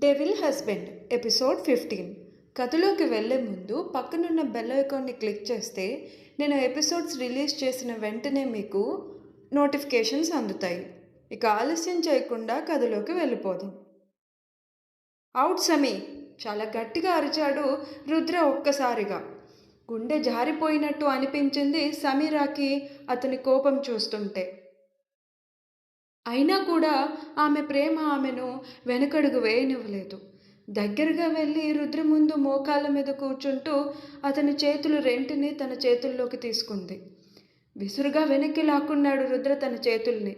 Devil husband episode 15. కథలోకి వెళ్ళే ముందు పక్కనున్న బెల్ ఐకాన్ని క్లిక్ చేస్తే నేను ఎపిసోడ్స్ రిలీజ్ చేసిన వెంటనే మీకు నోటిఫికేషన్స్ అందుతాయి. ఇక ఆలస్యం చేయకుండా కథలోకి వెళ్ళిపోదాం. అవుట్ సమీ! చాలా గట్టిగా అరిచాడు రుద్ర ఒక్కసారిగా. గుండె జారిపోయినట్టు అనిపించింది సమీరాకి అతని కోపం చూస్తుంటే. అయినా కూడా ఆమె ప్రేమ ఆమెను వెనకడుగు వేయనివ్వలేదు. దగ్గరగా వెళ్ళి రుద్ర ముందు మోకాళ్ళ మీద కూర్చుంటూ అతని చేతులు రెంటిని తన చేతుల్లోకి తీసుకుంది. విసురుగా వెనక్కి లాక్కున్నాడు రుద్ర తన చేతుల్ని.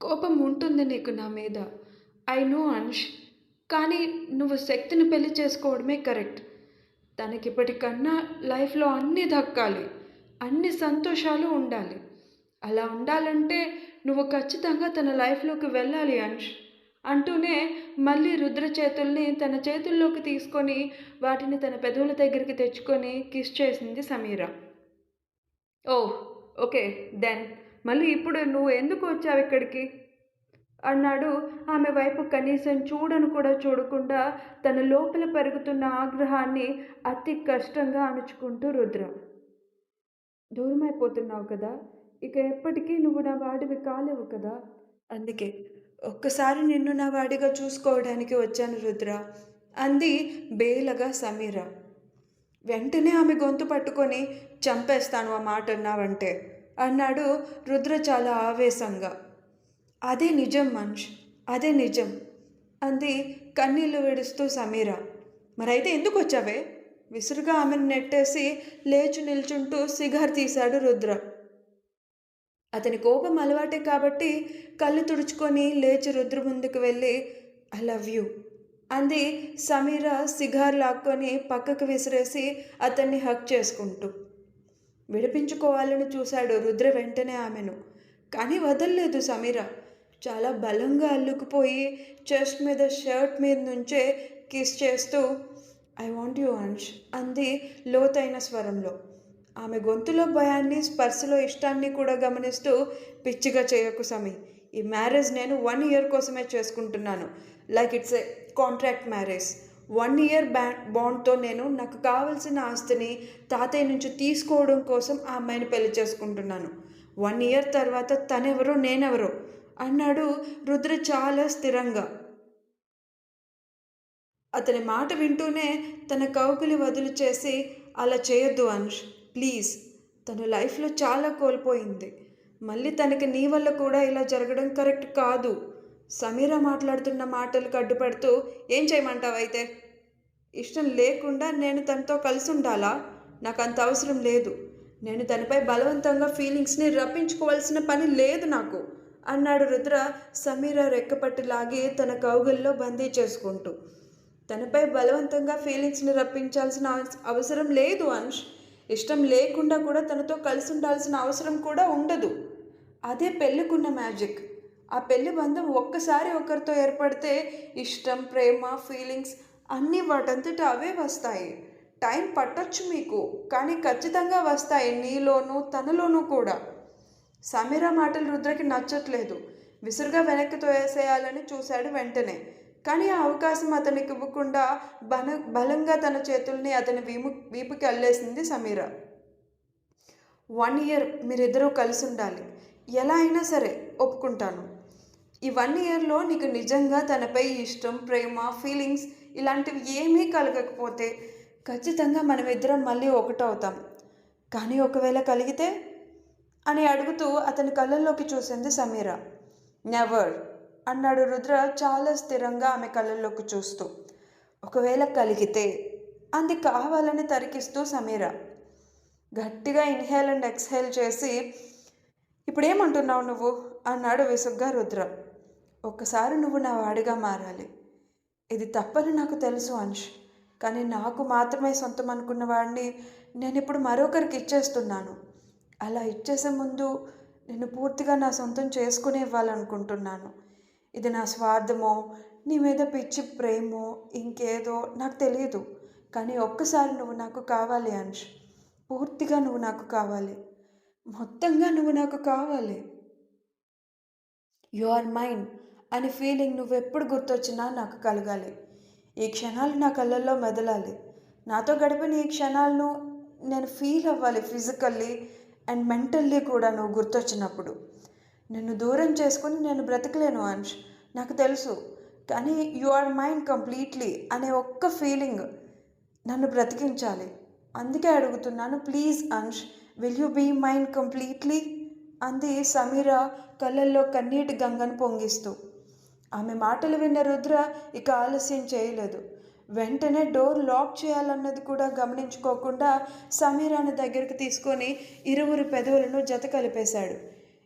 కోపం ఉంటుంది నీకు నా మీద, ఐ నో అంష్. కానీ నువ్వు శక్తిని పెళ్లి చేసుకోవడమే కరెక్ట్. తనకిప్పటికన్నా లైఫ్లో అన్నీ దక్కాలి, అన్ని సంతోషాలు ఉండాలి. అలా ఉండాలంటే నువ్వు ఖచ్చితంగా తన లైఫ్లోకి వెళ్ళాలి అంష్ అంటూనే మళ్ళీ రుద్ర చేతుల్ని తన చేతుల్లోకి తీసుకొని వాటిని తన పెదవుల దగ్గరికి తెచ్చుకొని కిస్ చేసింది సమీర. ఓహ్, ఓకే దెన్ మళ్ళీ ఇప్పుడు నువ్వు ఎందుకు వచ్చావు ఇక్కడికి అన్నాడు ఆమె వైపు కనీసం చూడను కూడా చూడకుండా తన లోపల పెరుగుతున్న ఆగ్రహాన్ని అతి కష్టంగా అణుచుకుంటూ రుద్ర. దూరమైపోతున్నావు కదా, ఇక ఎప్పటికీ నువ్వు నా వాడివి కాలేవు కదా, అందుకే ఒక్కసారి నిన్ను నా వాడిగా చూసుకోవడానికి వచ్చాను రుద్ర అంది బేలగా సమీర. వెంటనే ఆమె గొంతు పట్టుకొని చంపేస్తాను ఆ మాట అన్నావంటే అన్నాడు రుద్ర చాలా ఆవేశంగా. అదే నిజం మనిష్, అదే నిజం అంది కన్నీళ్లు విడుస్తూ సమీర. మరైతే ఎందుకు వచ్చావే విసురుగా ఆమెను నెట్టేసి లేచి నిల్చుంటూ సిగార్ తీశాడు రుద్ర. అతని కోపం అలవాటే కాబట్టి కళ్ళు తుడుచుకొని లేచి రుద్ర ముందుకు వెళ్ళి ఐ లవ్ యూ అంది సమీర సిగార్ లాక్కొని పక్కకు విసిరేసి అతన్ని హక్ చేసుకుంటూ. విడిపించుకోవాలని చూశాడు రుద్ర వెంటనే ఆమెను, కానీ వదల్లేదు సమీర. చాలా బలంగా అల్లుకుపోయి చెస్ట్ మీద షర్ట్ మీద నుంచే కిస్ చేస్తూ ఐ వాంట్ యూ అంష్ అంది లోతైన స్వరంలో. ఆమె గొంతులో భయాన్ని, స్పర్శలో ఇష్టాన్ని కూడా గమనిస్తూ పిచ్చిగా చేయకు సమీ. ఈ మ్యారేజ్ నేను 1 ఇయర్ కోసమే చేసుకుంటున్నాను. Like it's a contract marriage. 1 year బాండ్తో నేను నాకు కావలసిన ఆస్తిని తాతయ్య నుంచి తీసుకోవడం కోసం ఆ అమ్మాయిని పెళ్లి చేసుకుంటున్నాను. 1 ఇయర్ తర్వాత తనెవరో నేనెవరో అన్నాడు రుద్ర చాలా స్థిరంగా. అతని మాట వింటూనే తన కౌగిలి వదులు చేసి అలా చేయొద్దు అంష్ ప్లీజ్. తన లైఫ్లో చాలా కోల్పోయింది. మళ్ళీ తనకి నీ వల్ల కూడా ఇలా జరగడం కరెక్ట్ కాదు. సమీర మాట్లాడుతున్న మాటలకు అడ్డుపడుతూ ఏం చేయమంటావైతే? ఇష్టం లేకుండా నేను తనతో కలిసి ఉండాలా? నాకు అంత అవసరం లేదు. నేను తనపై బలవంతంగా ఫీలింగ్స్ని రప్పించుకోవాల్సిన పని లేదు నాకు అన్నాడు రుద్ర సమీర రెక్కపట్టి లాగి తన కౌగిల్లో బందీ చేసుకుంటూ. తనపై బలవంతంగా ఫీలింగ్స్ని రప్పించాల్సిన అవసరం లేదు అంష్. ఇష్టం లేకుండా కూడా తనతో కలిసి ఉండాల్సిన అవసరం కూడా ఉండదు. అదే పెళ్ళికున్న మ్యాజిక్. ఆ పెళ్లి బంధం ఒక్కసారి ఒకరితో ఏర్పడితే ఇష్టం, ప్రేమ, ఫీలింగ్స్ అన్నీ వాటంతట అవే వస్తాయి. టైం పట్టొచ్చు మీకు, కానీ ఖచ్చితంగా వస్తాయి, నీలోనూ తనలోనూ కూడా. సమీర మాటలు రుద్రకి నచ్చట్లేదు. విసురుగా వెనక్కి తోసేయాలని చూశాడు వెంటనే. కానీ ఆ అవకాశం అతనికి ఇవ్వకుండా బలంగా తన చేతుల్ని అతని వీపుకి అల్లేసింది సమీర. 1 ఇయర్ మీరిద్దరూ కలిసి ఉండాలి. ఎలా అయినా సరే ఒప్పుకుంటాను. ఈ 1 ఇయర్లో నీకు నిజంగా తనపై ఇష్టం, ప్రేమ, ఫీలింగ్స్ ఇలాంటివి ఏమీ కలగకపోతే ఖచ్చితంగా మనమిద్దరం మళ్ళీ ఒకటవుతాం. కానీ ఒకవేళ కలిగితే అని అడుగుతూ అతని కళ్ళల్లోకి చూసింది సమీర. నెవర్ అన్నాడు రుద్ర చాలా స్థిరంగా ఆమె కళ్ళల్లోకి చూస్తూ. ఒకవేళ కలిగితే అంది కావాలని తరికిస్తూ సమీర. గట్టిగా ఇన్హేల్ అండ్ ఎక్స్హేల్ చేసి ఇప్పుడేమంటున్నావు నువ్వు అన్నాడు విసుగ్గా రుద్ర. ఒక్కసారి నువ్వు నా వాడిగా మారాలి. ఇది తప్పని నాకు తెలుసు అంష్, కానీ నాకు మాత్రమే సొంతం అనుకున్న వాడిని నేను ఇప్పుడు మరొకరికి ఇచ్చేస్తున్నాను. అలా ఇచ్చేసే ముందు నేను పూర్తిగా నా సొంతం చేసుకుని ఇవ్వాలనుకుంటున్నాను. ఇది నా స్వార్థమో, నీ మీద పిచ్చి ప్రేమో, ఇంకేదో నాకు తెలియదు. కానీ ఒక్కసారి నువ్వు నాకు కావాలి అంష్. పూర్తిగా నువ్వు నాకు కావాలి. మొత్తంగా నువ్వు నాకు కావాలి. You are mine. అని ఫీలింగ్ నువ్వెప్పుడు గుర్తొచ్చినా నాకు కలగాలి. ఈ క్షణాలు నా కళ్ళల్లో మెదలాలి. నాతో గడిపిన ఈ క్షణాలను నేను ఫీల్ అవ్వాలి ఫిజికల్లీ అండ్ మెంటల్లీ కూడా నువ్వు గుర్తొచ్చినప్పుడు. నిన్ను దూరం చేసుకుని నేను బ్రతకలేను అంష్, నాకు తెలుసు. కానీ యు ఆర్ మైండ్ కంప్లీట్లీ అనే ఒక్క ఫీలింగ్ నన్ను బ్రతికించాలి. అందుకే అడుగుతున్నాను, please Ansh, will you be mind completely అంది సమీర కళ్ళల్లో కన్నీటి గంగను పొంగిస్తూ. ఆమె మాటలు విన్న రుద్ర ఇక ఆలస్యం చేయలేదు. వెంటనే డోర్ లాక్ చేయాలన్నది కూడా గమనించుకోకుండా సమీరాని దగ్గరికి తీసుకొని ఇరువురి పెదవులను జత కలిపేశాడు.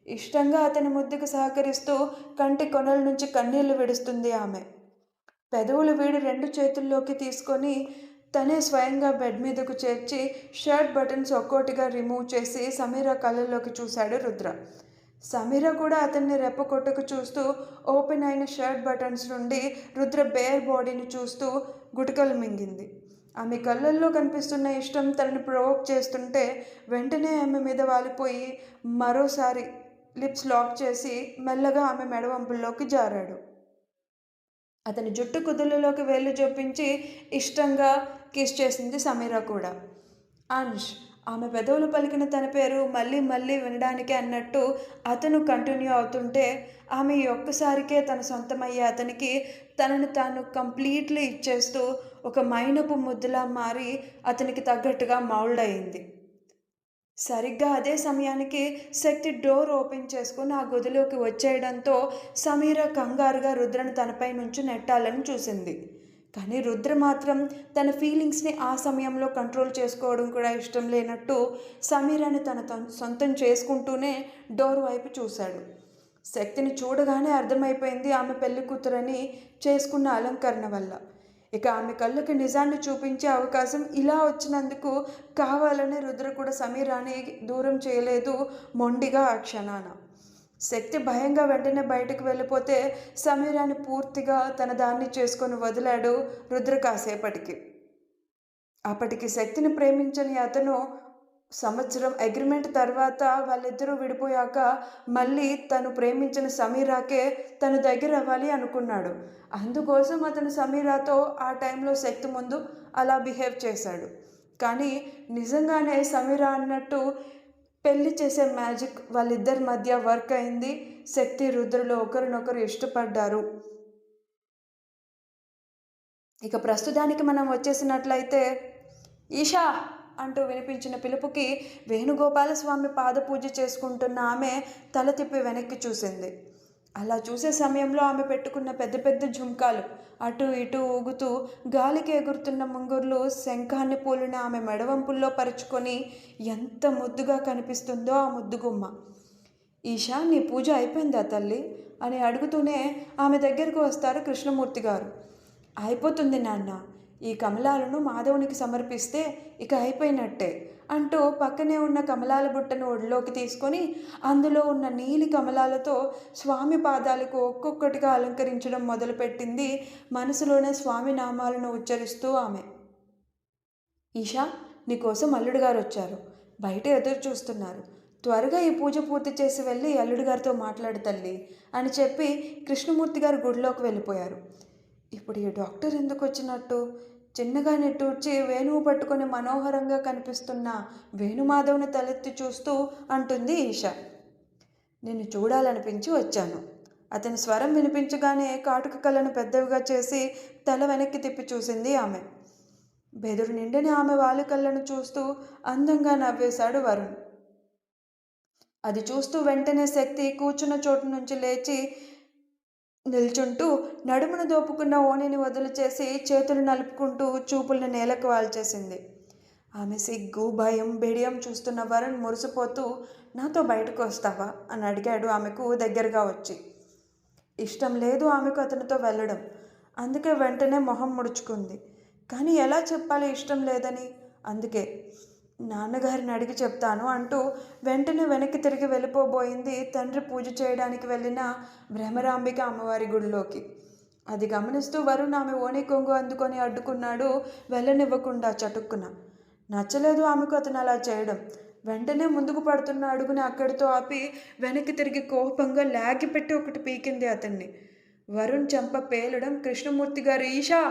ఇష్టంగా అతని ముద్దుకు సహకరిస్తూ కంటి కొనల నుంచి కన్నీళ్లు విడుస్తుంది ఆమె. పెదవులు వీడి 2 చేతుల్లోకి తీసుకొని తనే స్వయంగా బెడ్ మీదకు చేర్చి షర్ట్ బటన్స్ ఒక్కోటిగా రిమూవ్ చేసి సమీర కళ్ళల్లోకి చూశాడు రుద్ర. సమీర కూడా అతన్ని రెప్పకొట్టుకు చూస్తూ ఓపెన్ అయిన షర్ట్ బటన్స్ నుండి రుద్ర బేర్ బాడీని చూస్తూ గుటకలు మింగింది. ఆమె కళ్ళల్లో కనిపిస్తున్న ఇష్టం తనని ప్రొవోక్ చేస్తుంటే వెంటనే ఆమె మీద వాలిపోయి మరోసారి లిప్స్ లాక్ చేసి మెల్లగా ఆమె మెడవంపుల్లోకి జారాడు. అతని జుట్టు కుదుళ్ళలోకి వేళ్ళు జొప్పించి ఇష్టంగా కిస్ చేసింది సమీర కూడా. అంష్ ఆమె పెదవులు పలికిన తన పేరు మళ్ళీ మళ్ళీ వినడానికి అన్నట్టు అతను కంటిన్యూ అవుతుంటే ఆమె ఈ ఒక్కసారికే తన సొంతమయ్యే అతనికి తనను తాను కంప్లీట్లీ ఇచ్చేస్తూ ఒక మైనపు ముద్దులా మారి అతనికి తగ్గట్టుగా మౌల్డ్ అయింది. సరిగ్గా అదే సమయానికి శక్తి డోర్ ఓపెన్ చేసుకుని ఆ గదిలోకి వచ్చేయడంతో సమీర కంగారుగా రుద్రను తనపై నుంచి నెట్టాలని చూసింది. కానీ రుద్ర మాత్రం తన ఫీలింగ్స్ని ఆ సమయంలో కంట్రోల్ చేసుకోవడం కూడా ఇష్టం లేనట్టు సమీరాని తన సొంతం చేసుకుంటూనే డోర్ వైపు చూశాడు. శక్తిని చూడగానే అర్థమైపోయింది ఆమె పెళ్లి కూతురని చేసుకున్న అలంకరణ వల్ల. ఇక ఆమె కళ్ళకి నిజాన్ని చూపించే అవకాశం ఇలా వచ్చినందుకు కావాలని రుద్ర కూడా సమీరాని దూరం చేయలేదు మొండిగా ఆ క్షణాన. శక్తి భయంగా వెంటనే బయటకు వెళ్ళిపోతే సమీరాని పూర్తిగా తన దాన్ని చేసుకొని వదిలాడు రుద్ర కాసేపటికి. అప్పటికి శక్తిని ప్రేమించని అతను సంవత్సరం అగ్రిమెంట్ తర్వాత వాళ్ళిద్దరూ విడిపోయాక మళ్ళీ తను ప్రేమించిన సమీరాకే తను దగ్గర అవ్వాలి అనుకున్నాడు. అందుకోసం అతను సమీరాతో ఆ టైంలో శక్తి ముందు అలా బిహేవ్ చేశాడు. కానీ నిజంగానే సమీరా అన్నట్టు పెళ్లి చేసే మ్యాజిక్ వాళ్ళిద్దరి మధ్య వర్క్ అయింది. శక్తి రుద్రలో ఒకరినొకరు ఇష్టపడ్డారు. ఇక ప్రస్తుతానికి మనం వచ్చేసినట్లయితే ఈషా అంటూ వినిపించిన పిలుపుకి వేణుగోపాలస్వామి పాదపూజ చేసుకుంటున్న ఆమె తల తిప్పి వెనక్కి చూసింది. అలా చూసే సమయంలో ఆమె పెట్టుకున్న పెద్ద పెద్ద ఝుంకాలు అటు ఇటు ఊగుతూ గాలికి ఎగురుతున్న ముంగుర్లు శంఖాన్ని పూలిన ఆమె మెడవంపుల్లో పరుచుకొని ఎంత ముద్దుగా కనిపిస్తుందో ఆ ముద్దుగుమ్మ. ఈషా, నీ పూజ అయిపోయిందా తల్లి అని అడుగుతూనే ఆమె దగ్గరకు వస్తారు కృష్ణమూర్తి గారు. అయిపోతుంది నాన్న, ఈ కమలాలను మాధవునికి సమర్పిస్తే ఇక అయిపోయినట్టే అంటూ పక్కనే ఉన్న కమలాల బుట్టను ఒడిలోకి తీసుకొని అందులో ఉన్న నీలి కమలాలతో స్వామి పాదాలకు ఒక్కొక్కటిగా అలంకరించడం మొదలుపెట్టింది, మనసులోనే స్వామి నామాలను ఉచ్చరిస్తూ ఆమె. ఈషా, నీకోసం అల్లుడు గారు వచ్చారు, బయట ఎదురు చూస్తున్నారు, త్వరగా ఈ పూజ పూర్తి చేసి వెళ్ళి అల్లుడు గారితో మాట్లాడు తల్లి అని చెప్పి కృష్ణమూర్తి గారు గుడిలోకి వెళ్ళిపోయారు. ఇప్పుడు ఈ డాక్టర్ ఎందుకు వచ్చినట్టు? చిన్నగా నిట్టూర్చి వేణువు పట్టుకొని మనోహరంగా కనిపిస్తున్న వేణుమాధవ్ని తలెత్తి చూస్తూ అంటుంది ఈషా. నిన్ను చూడాలనిపించి వచ్చాను. అతని స్వరం వినిపించగానే కాటుక కళ్ళను పెద్దవిగా చేసి తల వెనక్కి తిప్పి చూసింది ఆమె. బెదురు నిండిన ఆమె వాలి కళ్ళను చూస్తూ అందంగా నవ్వేశాడు వరుణ్. అది చూస్తూ వెంటనే శక్తి కూర్చున్న చోటు నుంచి లేచి నిల్చుంటూ నడుమును దోపుకున్న ఓణిని వదులు చేసి చేతులు నలుపుకుంటూ చూపుల్ని నేలకు వాల్చేసింది. ఆమె సిగ్గు, భయం, బిడియం చూస్తున్న వరుణ్ మురిసిపోతూ నాతో బయటకు వస్తావా అని అడిగాడు ఆమెకు దగ్గరగా వచ్చి. ఇష్టం లేదు ఆమెకు అతనితో వెళ్ళడం, అందుకే వెంటనే మొహం ముడుచుకుంది. కానీ ఎలా చెప్పాలి ఇష్టం లేదని? అందుకే నాన్నగారిని అడిగి చెప్తాను అంటూ వెంటనే వెనక్కి తిరిగి వెళ్ళిపోబోయింది తండ్రి పూజ చేయడానికి వెళ్ళిన భ్రమరాంబిక అమ్మవారి గుడిలోకి. అది గమనిస్తూ వరుణ్ ఆమె ఓణి కొంగు అందుకొని అడ్డుకున్నాడు, వెళ్ళనివ్వకుండా చటుక్కున. నచ్చలేదు ఆమెకు అతను అలా చేయడం. వెంటనే ముందుకు పడుతున్న అడుగుని అక్కడితో ఆపి వెనక్కి తిరిగి కోపంగా లాగిపెట్టి ఒకటి పీకింది అతన్ని. వరుణ్ చెంప పేలడం, కృష్ణమూర్తి గారు ఈషా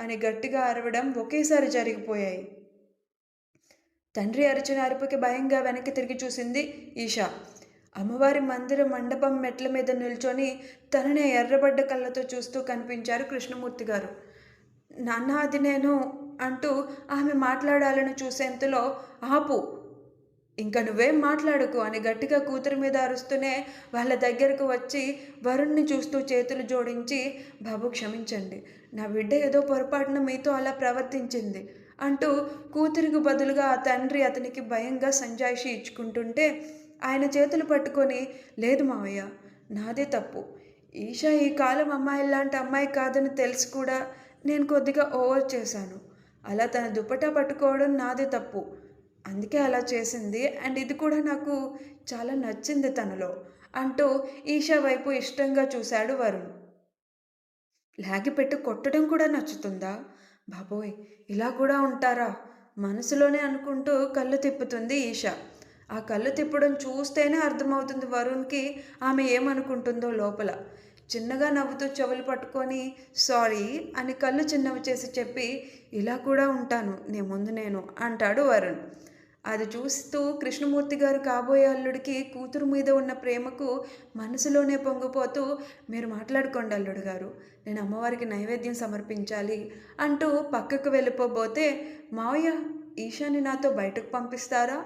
అని గట్టిగా అరవడం ఒకేసారి జరిగిపోయాయి. తండ్రి అరిచిన అరుపుకి భయంగా వెనక్కి తిరిగి చూసింది ఈషా. అమ్మవారి మందిర మండపం మెట్ల మీద నిల్చొని తననే ఎర్రబడ్డ కళ్ళతో చూస్తూ కనిపించారు కృష్ణమూర్తి గారు. నాన్న అది నేను అంటూ ఆమె మాట్లాడాలని చూసేంతలో ఆపు, ఇంకా నువ్వేం మాట్లాడుకు అని గట్టిగా కూతురు మీద అరుస్తూనే వాళ్ళ దగ్గరకు వచ్చి వరుణ్ణి చూస్తూ చేతులు జోడించి, బాబు క్షమించండి, నా బిడ్డ ఏదో పొరపాటున మీతో అలా ప్రవర్తించింది అంటూ కూతురికి బదులుగా ఆ తండ్రి అతనికి భయంగా సంజాయిషి ఇచ్చుకుంటుంటే ఆయన చేతులు పట్టుకొని, లేదు మావయ్య, నాదే తప్పు. ఈషా ఈ కాలం అమ్మాయి లాంటి అమ్మాయి కాదని తెలిసి కూడా నేను కొద్దిగా ఓవర్ చేశాను. అలా తన దుపట్టా పట్టుకోవడం నాదే తప్పు, అందుకే అలా చేసింది. అండ్ ఇది కూడా నాకు చాలా నచ్చింది తనలో అంటూ ఈషా వైపు ఇష్టంగా చూశాడు వరుణ్. లాగిపెట్టి కొట్టడం కూడా నచ్చుతుందా? బాబోయ్, ఇలా కూడా ఉంటారా? మనసులోనే అనుకుంటూ కళ్ళు తిప్పుతుంది ఈషా. ఆ కళ్ళు తిప్పడం చూస్తేనే అర్థమవుతుంది వరుణ్కి ఆమె ఏమనుకుంటుందో లోపల. చిన్నగా నవ్వుతూ చెవులు పట్టుకొని సారీ అని కళ్ళు చిన్నవి చేసి చెప్పి, ఇలా కూడా ఉంటాను నీ ముందు నేను అంటాడు వరుణ్. అది చూస్తూ కృష్ణమూర్తి గారు కాబోయే అల్లుడికి కూతురు మీద ఉన్న ప్రేమకు మనసులోనే పొంగిపోతూ, మీరు మాట్లాడుకోండి అల్లుడు గారు, నేను అమ్మవారికి నైవేద్యం సమర్పించాలి అంటూ పక్కకు వెళ్ళిపోబోతే, మావయ్య ఈశాని నాతో బయటకు పంపిస్తారా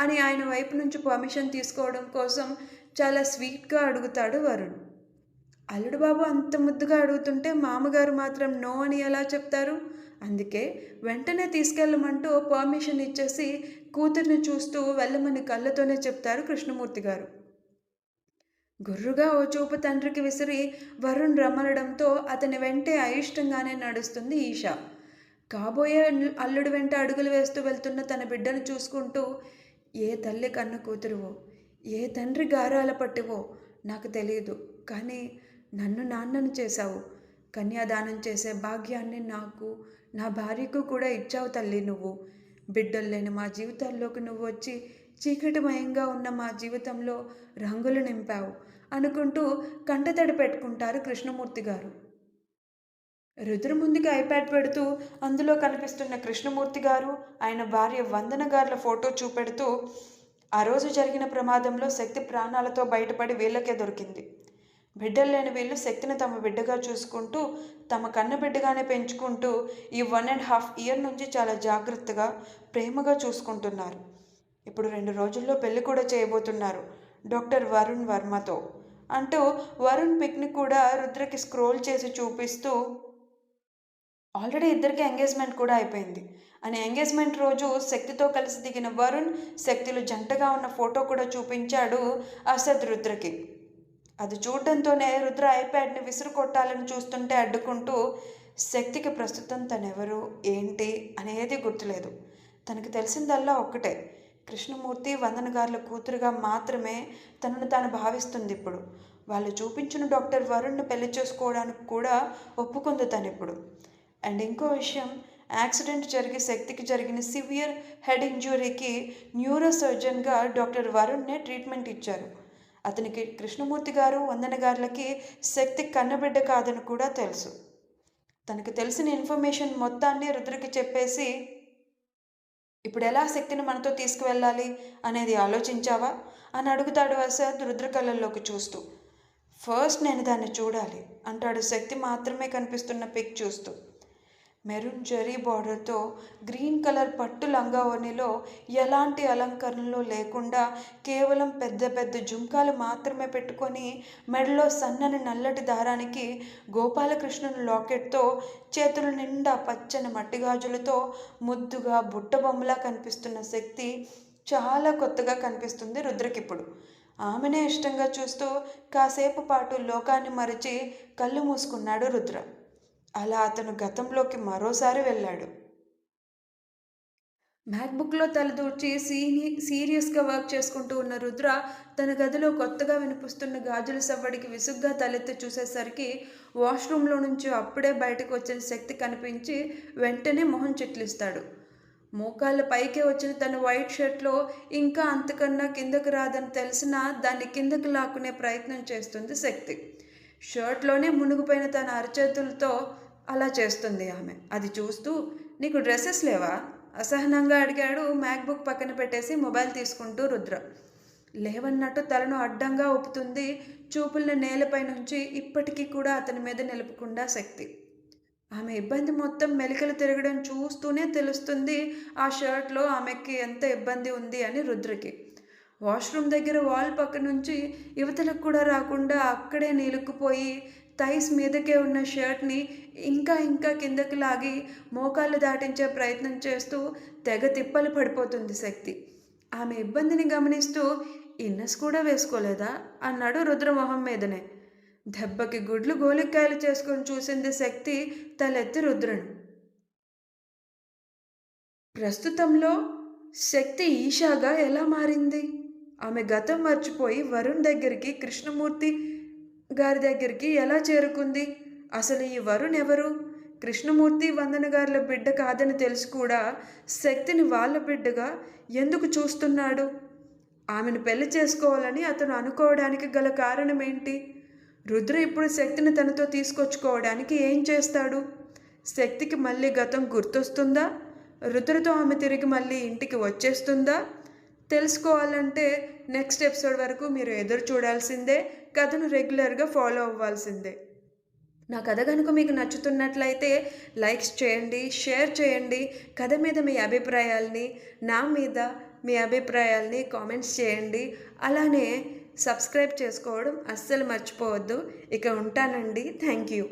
అని ఆయన వైపు నుంచి పర్మిషన్ తీసుకోవడం కోసం చాలా స్వీట్గా అడుగుతాడు వరుణ్. అల్లుడు బాబు అంత ముద్దుగా అడుగుతుంటే మామగారు మాత్రం నో అని ఎలా చెప్తారు? అందుకే వెంటనే తీసుకెళ్ళమంటూ పర్మిషన్ ఇచ్చేసి కూతుర్ని చూస్తూ వెళ్ళమని కళ్ళతోనే చెప్తారు కృష్ణమూర్తి గారు. గుర్రుగా ఓ చూపు తండ్రికి విసిరి వరుణ్ రమ్మనడంతో అతని వెంటే అయిష్టంగానే నడుస్తుంది ఈషా. కాబోయే అల్లుడు వెంట అడుగులు వేస్తూ వెళ్తున్న తన బిడ్డను చూసుకుంటూ, ఏ తల్లి కన్న కూతురువో, ఏ తండ్రి గారాల పట్టివో నాకు తెలియదు, కానీ నన్ను నాన్నను చేశావు. కన్యాదానం చేసే భాగ్యాన్ని నాకు, నా భార్యకు కూడా ఇచ్చావు తల్లి నువ్వు. బిడ్డలు లేని మా జీవితాల్లోకి నువ్వు వచ్చి చీకటిమయంగా ఉన్న మా జీవితంలో రంగులు నింపావు అనుకుంటూ కంటతడి పెట్టుకుంటారు కృష్ణమూర్తి గారు. రుద్ర ముందుకి ఐప్యాడ్ పెడుతూ అందులో కనిపిస్తున్న కృష్ణమూర్తి గారు, ఆయన భార్య వందన గారుల ఫోటో చూపెడుతూ, ఆ రోజు జరిగిన ప్రమాదంలో శక్తి ప్రాణాలతో బయటపడి వీళ్ళకే దొరికింది. బిడ్డలు లేని వీళ్ళు శక్తిని తమ బిడ్డగా చూసుకుంటూ, తమ కన్న బిడ్డగానే పెంచుకుంటూ ఈ 1.5 years నుంచి చాలా జాగ్రత్తగా ప్రేమగా చూసుకుంటున్నారు. ఇప్పుడు 2 రోజుల్లో పెళ్లి కూడా చేయబోతున్నారు డాక్టర్ వరుణ్ వర్మతో అంటూ వరుణ్ పిక్ని కూడా రుద్రకి స్క్రోల్ చేసి చూపిస్తూ, ఆల్రెడీ ఇద్దరికి ఎంగేజ్మెంట్ కూడా అయిపోయింది అని ఎంగేజ్మెంట్ రోజు శక్తితో కలిసి దిగిన వరుణ్, శక్తిలు జంటగా ఉన్న ఫోటో కూడా చూపించాడు అసద్ రుద్రకి. అది చూడడంతోనే రుద్ర ఐప్యాడ్ని విసురు కొట్టాలని చూస్తుంటే అడ్డుకుంటూ, శక్తికి ప్రస్తుతం తనెవరు ఏంటి అనేది గుర్తులేదు. తనకు తెలిసిందల్లా ఒక్కటే, కృష్ణమూర్తి వందన గారుల కూతురుగా మాత్రమే తనను తాను భావిస్తుంది. ఇప్పుడు వాళ్ళు చూపించిన డాక్టర్ వరుణ్ని పెళ్లి చేసుకోవడానికి కూడా ఒప్పుకుంది తను ఇప్పుడు. అండ్ ఇంకో విషయం, యాక్సిడెంట్ జరిగి శక్తికి జరిగిన సివియర్ హెడ్ ఇంజురీకి న్యూరో సర్జన్గా డాక్టర్ వరుణ్నే ట్రీట్మెంట్ ఇచ్చారు. అతనికి కృష్ణమూర్తి గారు వందన గారులకి శక్తి కన్నబిడ్డ కాదని కూడా తెలుసు. తనకు తెలిసిన ఇన్ఫర్మేషన్ మొత్తాన్ని రుద్రకి చెప్పేసి, ఇప్పుడు ఎలా శక్తిని మనతో తీసుకువెళ్ళాలి అనేది ఆలోచించావా అని అడుగుతాడు అసద్ రుద్ర కళ్ళల్లోకి చూస్తూ. ఫస్ట్ నేను దాన్ని చూడాలి అంటాడు శక్తి మాత్రమే కనిపిస్తున్న పిక్ చూస్తూ. మెరూన్ జెరీ బార్డర్తో గ్రీన్ కలర్ పట్టు లంగావోణిలో ఎలాంటి అలంకరణలు లేకుండా కేవలం పెద్ద పెద్ద జుంకాలు మాత్రమే పెట్టుకొని మెడలో సన్నని నల్లటి దారానికి గోపాలకృష్ణుని లాకెట్తో చేతుల నిండా పచ్చని మట్టి గాజులతో ముద్దుగా బుట్టబొమ్మలా కనిపిస్తున్న శక్తి చాలా కొత్తగా కనిపిస్తుంది రుద్రకిప్పుడు. ఆమెనే ఇష్టంగా చూస్తూ కాసేపు పాటు లోకాన్ని మరిచి కళ్ళు మూసుకున్నాడు రుద్ర. అలా అతను గతంలోకి మరోసారి వెళ్ళాడు. మ్యాక్బుక్లో తలదూర్చి సీరియస్గా వర్క్ చేసుకుంటూ ఉన్న రుద్ర తన గదిలో కొత్తగా వినిపిస్తున్న గాజుల సవ్వడికి విసుగ్గా తలెత్తి చూసేసరికి వాష్రూమ్లో నుంచి అప్పుడే బయటకు వచ్చిన శక్తి కనిపించి వెంటనే మొహం చిట్లిస్తాడు. మోకాళ్ళ పైకే వచ్చిన తన వైట్ షర్ట్లో ఇంకా అంతకన్నా కిందకు రాదని తెలిసినా దాన్ని కిందకు లాక్కునే ప్రయత్నం చేస్తుంది శక్తి. షర్ట్లోనే మునిగిపోయిన తన అరచేతులతో అలా చేస్తుంది ఆమె. అది చూస్తూ, నీకు డ్రెస్సెస్ లేవా? అసహనంగా అడిగాడు మ్యాక్బుక్ పక్కన పెట్టేసి మొబైల్ తీసుకుంటూ రుద్ర. లేవన్నట్టు తలను అడ్డంగా ఊపుతుంది చూపుల్ని నేలపై నుంచి ఇప్పటికీ కూడా అతని మీద నిలుపకుండా శక్తి. ఆమె ఇబ్బంది మొత్తం మెలికలు తిరగడం చూస్తూనే తెలుస్తుంది ఆ షర్ట్లో ఆమెకి ఎంత ఇబ్బంది ఉంది అని రుద్రకి. వాష్రూమ్ దగ్గర వాల్ పక్క నుంచి యువతలకు కూడా రాకుండా అక్కడే నిలుక్కుపోయి థైస్ మీదకే ఉన్న షర్ట్ని ఇంకా ఇంకా కిందకి లాగి మోకాళ్ళు దాటించే ప్రయత్నం చేస్తూ తెగ తిప్పలు పడిపోతుంది శక్తి. ఆమె ఇబ్బందిని గమనిస్తూ, ఇన్నస్ కూడా వేసుకోలేదా అన్నాడు రుద్ర మొహం మీదనే. దెబ్బకి గుడ్లు గోలిక్కాయలు చేసుకొని చూసింది శక్తి తలెత్తి రుద్రను. ప్రస్తుతంలో శక్తి ఈషాగా ఎలా మారింది? ఆమె గతం మర్చిపోయి వరుణ్ దగ్గరికి, కృష్ణమూర్తి గారి దగ్గరికి ఎలా చేరుకుంది? అసలు ఈ వరుణ్ ఎవరు? కృష్ణమూర్తి వందన గారుల బిడ్డ కాదని తెలిసి కూడా శక్తిని వాళ్ళ బిడ్డగా ఎందుకు చూస్తున్నాడు? ఆమెను పెళ్లి చేసుకోవాలని అతను అనుకోవడానికి గల కారణం ఏంటి? రుద్ర ఇప్పుడు శక్తిని తనతో తీసుకొచ్చుకోవడానికి ఏం చేస్తాడు? శక్తికి మళ్ళీ గతం గుర్తొస్తుందా? రుద్రతో ఆమె తిరిగి మళ్ళీ ఇంటికి వచ్చేస్తుందా? తెలుసుకోవాలంటే నెక్స్ట్ ఎపిసోడ్ వరకు మీరు ఎదురు చూడాల్సిందే. కథను రెగ్యులర్గా ఫాలో అవ్వాల్సిందే. నా కథ కనుక మీకు నచ్చుతున్నట్లయితే లైక్స్ చేయండి, షేర్ చేయండి. కథ మీద మీ అభిప్రాయాల్ని, నా మీద మీ అభిప్రాయాల్ని కామెంట్స్ చేయండి. అలానే సబ్స్క్రైబ్ చేసుకోవడం అస్సలు మర్చిపోవద్దు. ఇక ఉంటానండి. Thank you.